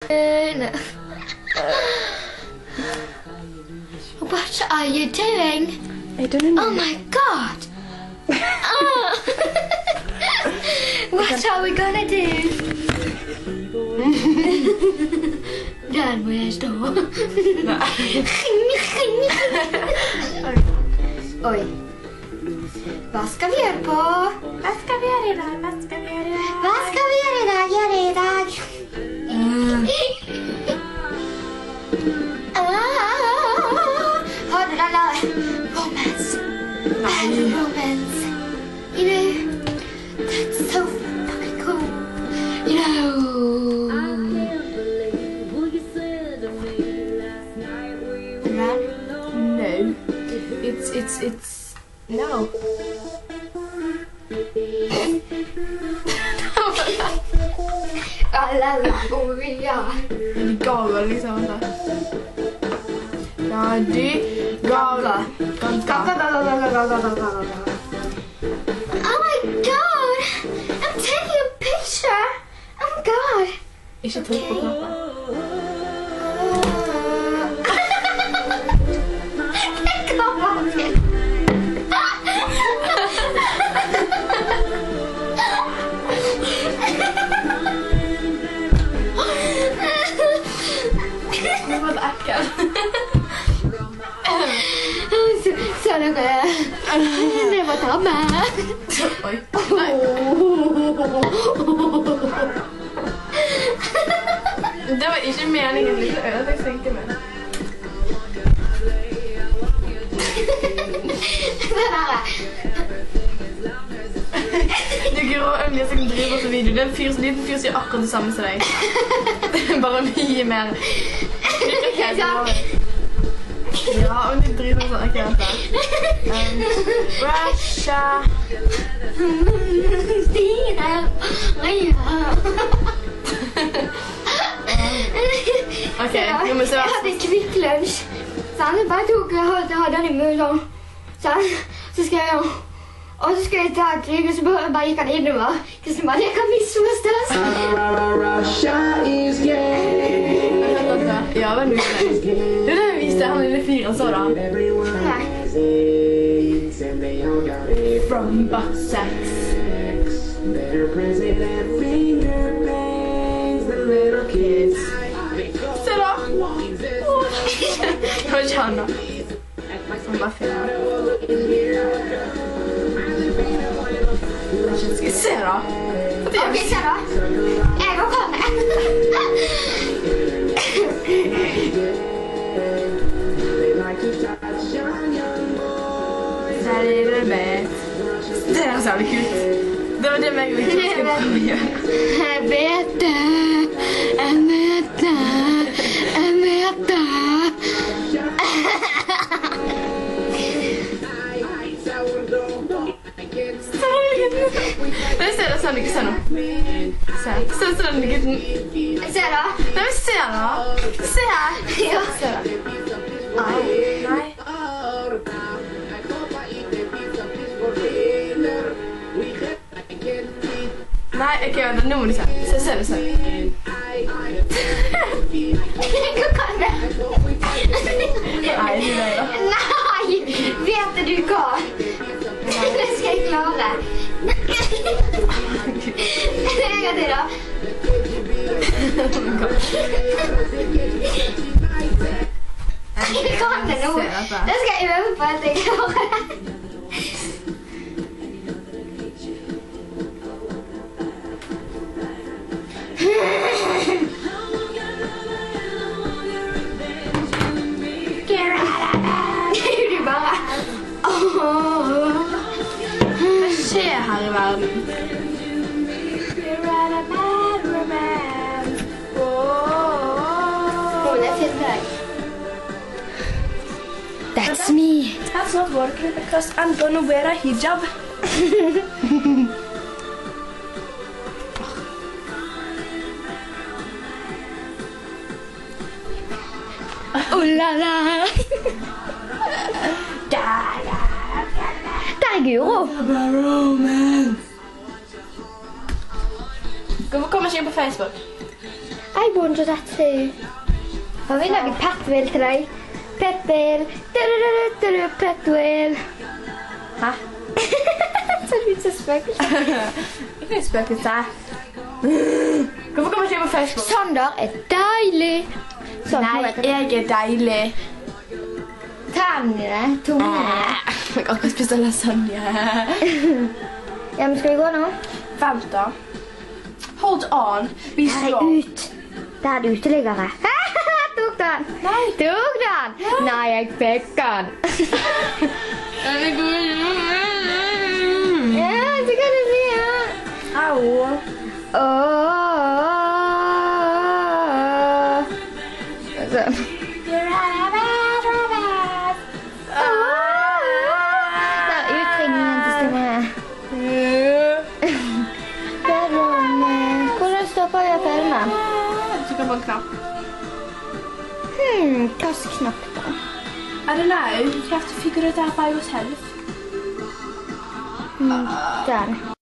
What are you doing? I don't know. Oh my god! Oh. What are we gonna do? Der må jeg stå. Oi. Hva skal vi gjøre på? Hva skal vi gjøre i dag? Hva skal vi gjøre i dag? Hva skal vi gjøre i dag? Har du den der romance? Bad romance. You know, that's so fucking cool. You know. Run? No. It's no. Alleluia. De gaver liksom. Ja, de gaver. Oh my god! I'm taking a picture! Oh my god! Ikke trykk på knappen. Det kommer til. Det var et ekkel. Så dere det var tabbe. Oi. Nei. Det var ikke meningen litt øde, jeg tenkte meg. Du grå ømlige som driver også video. Det er en liten fyr som gjør akkurat det samme som deg. Bare mye mer. Ja, og de driver sånn. Ok, vent da. Russia. Ok, vi må se. Jeg hadde Kvikk Lunsj. Jeg bare tok hadde den i munnen. Så skal jeg og så skulle jeg ta et trygg, og så bare gikk han innover. Kristian bare, det kan misforstås. Russia is gay. Ja, men det er det jeg viste han lille fyren så da. Nei. From butt sex. Their president finger bangs the little kids. Se da. Det var ikke han da. Som bare fyrer. Skal vi se da? Ok, se da. Jeg går komme. Det er så jævlig kult. Det var det meg og Victor skulle prøve å gjøre. Jeg vet det. Jeg vet det. Jeg vet det. Nei, se da, sånn, ikke se nå. Se den gutten. Se da. Nei, se da. Se her. Ja. Se da. Nei. Nei, ok, nå må du se. Se det. Hva kan det? Nei, ikke det da. Nei, vet du hva? Det skal jeg klare. En gang til da. Jeg kan det nå. Det skal jeg øve på at jeg klarer. Du bare... Hva skjer her i verden? Det er fint deg. That's me. That's not working because I'm gonna wear a hijab. Oh la la. Det er Guro. Hvorfor kommer ikke inn på Facebook? I wonder that too. Har vi laget Petwil til deg? Petwil. Petwil. Hæ? Så er det ut som spøkelse. Ikke en spøkelse. Hvorfor kommer ikke på Facebook? Sander er deilig. Sånn, nå Nei, vet jeg. jeg er deilig. Tennene, tungene. Jeg kan akkurat spise lasagne. Ja, men skal vi gå nå? Vent da. Hold on. Be Nei, strong. ut. Der er det uteliggere. Tok den. Nei. Tok den. Nei, jeg fikk den. Ja, så kan du si ja. Au. Sånn. Det er utringningen til Stine. Hvordan stopper vi å filme? Trykker på en knapp. Hva slags knapp da? I don't know. You have to figure it out by yourself. Den.